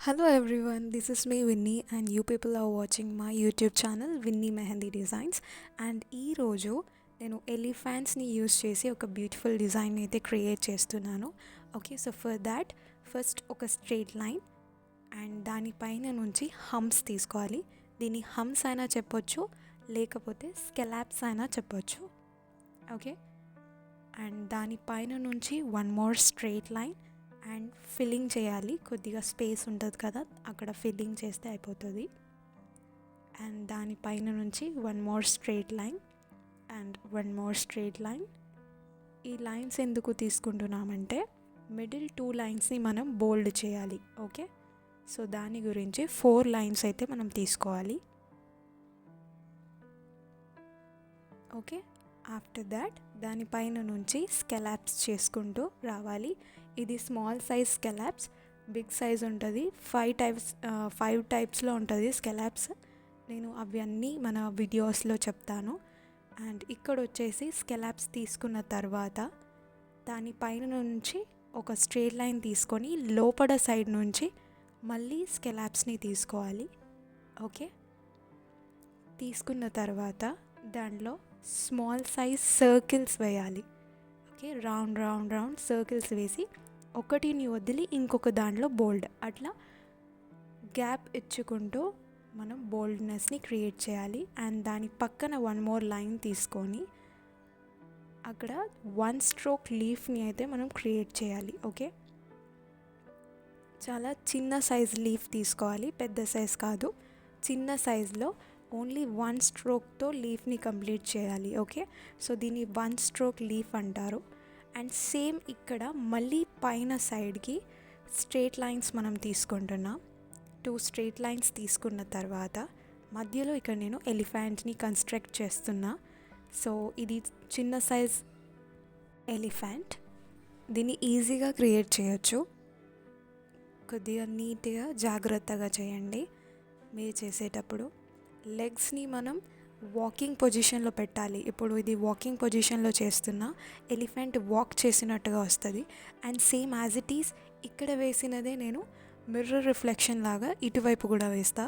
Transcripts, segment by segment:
Hello everyone, this is me Winnie and you people are watching my YouTube channel Winnie Mehendi Designs and ఈ రోజు నేను ఎలిఫెంట్స్ని use చేసి ఒక beautiful design అయితే create చేస్తున్నాను. Okay, so for that first ఒక straight line and దానిపైన నుంచి హమ్స్ తీసుకోవాలి. దీన్ని హమ్స్ అయినా చెప్పొచ్చు, లేకపోతే స్కెలాప్స్ అయినా చెప్పొచ్చు. ఓకే, అండ్ దానిపైన నుంచి one more straight line and filling చేయాలి. కొద్దిగా స్పేస్ ఉంటుంది కదా, అక్కడ ఫిల్లింగ్ చేస్తే అయిపోతుంది. అండ్ దానిపైన నుంచి one more straight line and one more straight line. ఈ లైన్స్ ఎందుకు తీసుకుంటున్నామంటే మిడిల్ 2 లైన్స్ని మనం బోల్డ్ చేయాలి. ఓకే, సో దాని గురించి 4 లైన్స్ అయితే మనం తీసుకోవాలి. ఓకే, ఆఫ్టర్ దాట్ దానిపైన నుంచి స్కెలాప్స్ చేసుకుంటూ రావాలి. ఇది స్మాల్ సైజ్ స్కెలాప్స్, బిగ్ సైజ్ ఉంటుంది. 5 టైప్స్లో ఉంటుంది స్కెలాప్స్. నేను అవి అన్నీ మన వీడియోస్లో చెప్తాను. అండ్ ఇక్కడ వచ్చేసి స్కెలాప్స్ తీసుకున్న తర్వాత దానిపైన నుంచి ఒక స్ట్రైట్ లైన్ తీసుకొని లోపల సైడ్ నుంచి మళ్ళీ స్కెలాప్స్ని తీసుకోవాలి. ఓకే, తీసుకున్న తర్వాత దాంట్లో స్మాల్ సైజ్ సర్కిల్స్ వేయాలి. Okay, round round round circles వేసి ఒకటిని వదిలి ఇంకొక దాంట్లో బోల్డ్, అట్లా గ్యాప్ ఇచ్చుకుంటూ మనం బోల్డ్నెస్ని క్రియేట్ చేయాలి. అండ్ దాని పక్కన వన్ మోర్ లైన్ తీసుకొని అక్కడ 1 స్ట్రోక్ లీఫ్ని అయితే మనం క్రియేట్ చేయాలి. ఓకే, చాలా చిన్న సైజ్ లీఫ్ తీసుకోవాలి, పెద్ద సైజ్ కాదు. చిన్న సైజ్లో ఓన్లీ 1 స్ట్రోక్తో లీఫ్ని కంప్లీట్ చేయాలి. ఓకే, సో దీన్ని 1 స్ట్రోక్ లీఫ్ అంటారు. అండ్ సేమ్ ఇక్కడ మళ్ళీ పైన సైడ్కి స్ట్రైట్ లైన్స్ మనం తీసుకుంటున్నాం. 2 స్ట్రైట్ లైన్స్ తీసుకున్న తర్వాత మధ్యలో ఇక్కడ నేను ఎలిఫెంట్ని కన్స్ట్రక్ట్ చేస్తున్నా. సో ఇది చిన్న సైజ్ ఎలిఫెంట్, దీన్ని ఈజీగా క్రియేట్ చేయొచ్చు. కొద్దిగా నీట్గా జాగ్రత్తగా చేయండి మీరు చేసేటప్పుడు. లెగ్స్ని మనం వాకింగ్ పొజిషన్లో పెట్టాలి. ఇప్పుడు ఇది వాకింగ్ పొజిషన్లో చేస్తున్నా, ఎలిఫెంట్ వాక్ చేసినట్టుగా వస్తుంది. And same as it is ఇక్కడ వేసినదే నేను మిర్రర్ రిఫ్లెక్షన్ లాగా ఇటువైపు కూడా వేస్తా.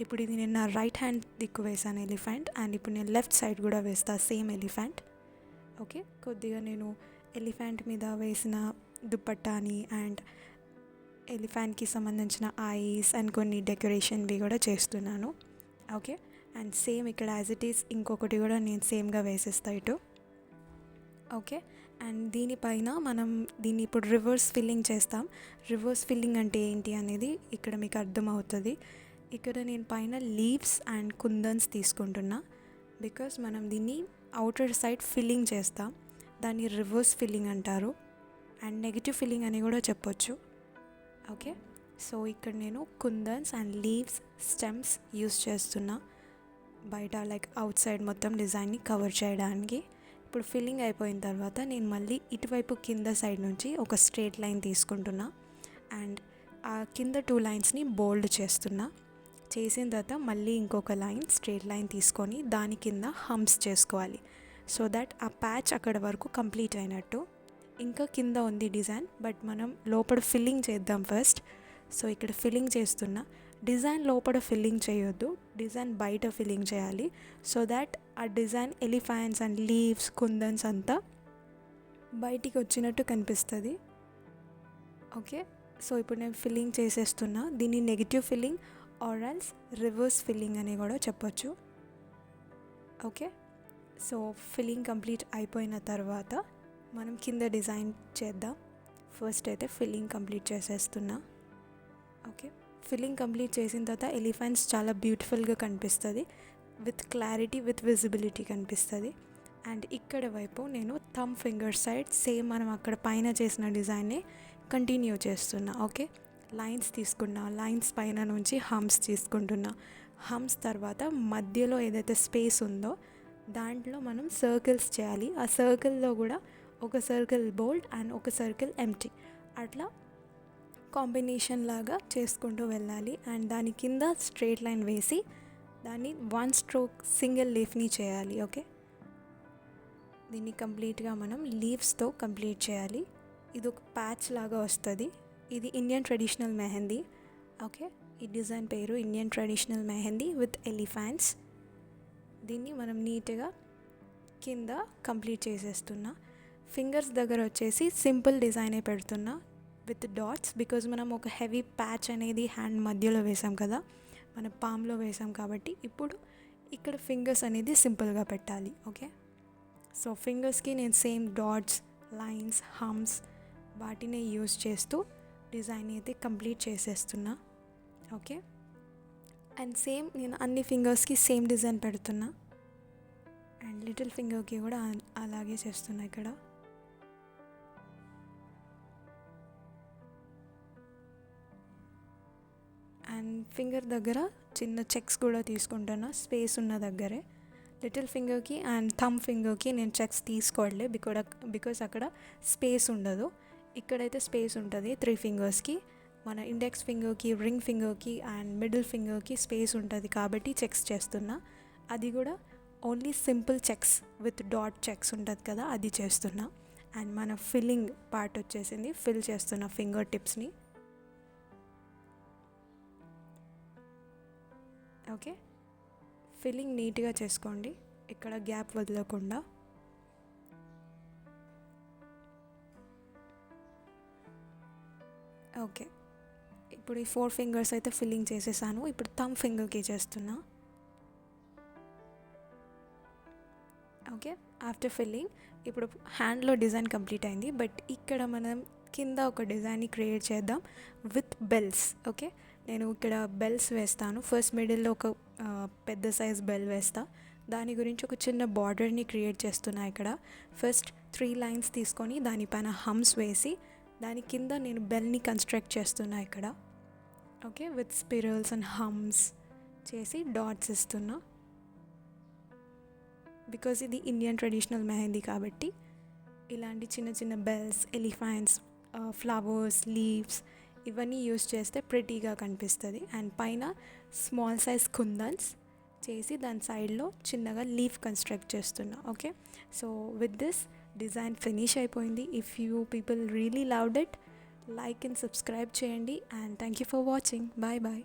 ఇప్పుడు ఇది నేను నా రైట్ హ్యాండ్ దిక్కు వేసాను ఎలిఫెంట్, అండ్ ఇప్పుడు నేను లెఫ్ట్ సైడ్ కూడా వేస్తా సేమ్ ఎలిఫెంట్. ఓకే, కొద్దిగా నేను ఎలిఫెంట్ మీద వేసిన దుపట్టాని అండ్ ఎలిఫెంట్కి సంబంధించిన ఐస్ అండ్ కొన్ని డెకరేషన్వి కూడా చేస్తున్నాను. ఓకే, అండ్ సేమ్ ఇక్కడ యాజ్ ఇట్ ఈస్ ఇంకొకటి కూడా నేను సేమ్గా వేసేస్తా ఇటు. ఓకే, అండ్ దీనిపైన మనం దీన్ని ఇప్పుడు రివర్స్ ఫిల్లింగ్ చేస్తాం. రివర్స్ ఫిల్లింగ్ అంటే ఏంటి అనేది ఇక్కడ మీకు అర్థమవుతుంది. ఇక్కడ నేను పైన లీవ్స్ అండ్ కుందన్స్ తీసుకుంటున్నా, బికాస్ మనం దీన్ని అవుటర్ సైడ్ ఫిల్లింగ్ చేస్తాం. దాన్ని రివర్స్ ఫిల్లింగ్ అంటారు అండ్ నెగిటివ్ ఫిల్లింగ్ అని కూడా చెప్పొచ్చు. ఓకే, సో ఇక్కడ నేను కుందన్స్ అండ్ లీవ్స్ స్టెమ్స్ యూస్ చేస్తున్నా బయట, లైక్ అవుట్ సైడ్ మొత్తం డిజైన్ని కవర్ చేయడానికి. ఇప్పుడు ఫిల్లింగ్ అయిపోయిన తర్వాత నేను మళ్ళీ ఇటువైపు కింద సైడ్ నుంచి ఒక స్ట్రైట్ లైన్ తీసుకుంటున్నా అండ్ ఆ కింద 2 లైన్స్ని బోల్డ్ చేస్తున్నా. చేసిన తర్వాత మళ్ళీ ఇంకొక లైన్ స్ట్రైట్ లైన్ తీసుకొని దాని కింద హమ్స్ చేసుకోవాలి. సో దట్ ఆ ప్యాచ్ అక్కడ వరకు కంప్లీట్ అయినట్టు. ఇంకా కింద ఉంది డిజైన్, బట్ మనం లోపల ఫిల్లింగ్ చేద్దాం ఫస్ట్. సో ఇక్కడ ఫిల్లింగ్ చేస్తున్నా. డిజైన్ లోపల ఫిల్లింగ్ చేయొద్దు, డిజైన్ బయట ఫిల్లింగ్ చేయాలి. సో దాట్ ఆ డిజైన్ ఎలిఫెంట్స్ అండ్ లీవ్స్ కుందన్స్ అంతా బయటికి వచ్చినట్టు కనిపిస్తుంది. ఓకే, సో ఇప్పుడు నేను ఫిల్లింగ్ చేసేస్తున్నా. దీన్ని negative filling or else reverse filling అని కూడా చెప్పొచ్చు. ఓకే, సో ఫిల్లింగ్ కంప్లీట్ అయిపోయిన తర్వాత మనం కింద డిజైన్ చేద్దాం. ఫస్ట్ అయితే ఫిల్లింగ్ కంప్లీట్ చేసేస్తున్నా. ఓకే, ఫిల్లింగ్ కంప్లీట్ చేసిన తర్వాత ఎలిఫెంట్స్ చాలా బ్యూటిఫుల్గా కనిపిస్తుంది, విత్ క్లారిటీ విత్ విజిబిలిటీ కనిపిస్తుంది. అండ్ ఇక్కడ వైపు నేను థంబ్ ఫింగర్ సైడ్ సేమ్ మనం అక్కడ పైన చేసిన డిజైన్నే కంటిన్యూ చేస్తున్నా. ఓకే, లైన్స్ తీసుకున్నా, లైన్స్ పైన నుంచి హమ్స్ తీసుకుంటున్నా. హమ్స్ తర్వాత మధ్యలో ఏదైతే స్పేస్ ఉందో దాంట్లో మనం సర్కిల్స్ చేయాలి. ఆ సర్కిల్లో కూడా ఒక సర్కిల్ బోల్డ్ అండ్ ఒక సర్కిల్ ఎంప్టీ, అట్లా కాంబినేషన్ లాగా చేసుకుంటూ వెళ్ళాలి. అండ్ దాని కింద స్ట్రైట్ లైన్ వేసి దాన్ని 1 స్ట్రోక్ సింగిల్ లీఫ్ని చేయాలి. ఓకే, దీన్ని కంప్లీట్గా మనం లీవ్స్తో కంప్లీట్ చేయాలి. ఇది ఒక ప్యాచ్ లాగా వస్తుంది. ఇది ఇండియన్ ట్రెడిషనల్ మెహందీ. ఓకే, ఈ డిజైన్ పేరు Indian traditional mehndi with elephants. దీన్ని మనం నీట్గా కింద కంప్లీట్ చేసేస్తున్నా. ఫింగర్స్ దగ్గర వచ్చేసి సింపుల్ డిజైనే పెడుతున్నా విత్ డాట్స్, బికాజ్ మనం ఒక హెవీ ప్యాచ్ అనేది హ్యాండ్ మధ్యలో వేసాం కదా, మన పామ్లో వేసాం కాబట్టి ఇప్పుడు ఇక్కడ ఫింగర్స్ అనేది సింపుల్గా పెట్టాలి. ఓకే, సో ఫింగర్స్కి నేను సేమ్ డాట్స్, లైన్స్, హమ్స్ వాటినే యూజ్ చేస్తూ డిజైన్ అయితే కంప్లీట్ చేసేస్తున్నా. ఓకే, అండ్ సేమ్ నేను అన్ని ఫింగర్స్కి సేమ్ డిజైన్ పెడుతున్నా అండ్ లిటిల్ ఫింగర్కి కూడా అలాగే చేస్తున్నా. ఇక్కడ అండ్ ఫింగర్ దగ్గర చిన్న చెక్స్ కూడా తీసుకుంటున్నా, స్పేస్ ఉన్న దగ్గరే. లిటిల్ ఫింగర్కి అండ్ థమ్ ఫింగర్కి నేను చెక్స్ తీసుకోవట్లే, బికాజ్ అక్కడ స్పేస్ ఉండదు. ఇక్కడైతే స్పేస్ ఉంటుంది 3 ఫింగర్స్కి. మన ఇండెక్స్ ఫింగర్కి, రింగ్ ఫింగర్కి అండ్ మిడిల్ ఫింగర్కి స్పేస్ ఉంటుంది కాబట్టి చెక్స్ చేస్తున్నా. అది కూడా only simple checks with dot checks ఉంటుంది కదా, అది చేస్తున్నా. అండ్ మన ఫిల్లింగ్ పార్ట్ వచ్చేసింది, ఫిల్ చేస్తున్నా ఫింగర్ టిప్స్ని. ఓకే, ఫిల్లింగ్ నీట్గా చేసుకోండి, ఇక్కడ గ్యాప్ వదలకుండా. ఓకే, ఇప్పుడు ఈ 4 ఫింగర్స్ అయితే ఫిల్లింగ్ చేసేసాను. ఇప్పుడు థమ్ ఫింగర్కి చేస్తున్నా. ఓకే, ఆఫ్టర్ ఫిల్లింగ్ ఇప్పుడు హ్యాండ్లో డిజైన్ కంప్లీట్ అయింది, బట్ ఇక్కడ మనం కింద ఒక డిజైన్ని క్రియేట్ చేద్దాం విత్ బెల్స్. ఓకే, నేను ఇక్కడ బెల్స్ వేస్తాను. ఫస్ట్ మిడిల్లో ఒక పెద్ద సైజ్ బెల్ వేస్తా. దాని గురించి ఒక చిన్న బార్డర్ని క్రియేట్ చేస్తున్నా. ఇక్కడ ఫస్ట్ 3 లైన్స్ తీసుకొని దానిపైన హమ్స్ వేసి దాని కింద నేను బెల్ని కన్స్ట్రక్ట్ చేస్తున్నా ఇక్కడ. ఓకే, విత్ స్పిరల్స్ అండ్ హమ్స్ చేసి డాట్స్ ఇస్తున్నా, బికాజ్ ఇది ఇండియన్ ట్రెడిషనల్ మెహందీ కాబట్టి ఇలాంటి చిన్న చిన్న బెల్స్, ఎలిఫెంట్స్, ఫ్లవర్స్, లీవ్స్ ఇవన్నీ యూస్ చేస్తే ప్రిటీగా కనిపిస్తుంది. అండ్ పైన స్మాల్ సైజ్ కుందన్స్ చేసి దాని సైడ్లో చిన్నగా లీఫ్ కన్స్ట్రక్ట్ చేస్తున్నా. Okay, so with this design finish అయిపోయింది. If you people really loved it, like and subscribe చేయండి. And thank you for watching. Bye bye.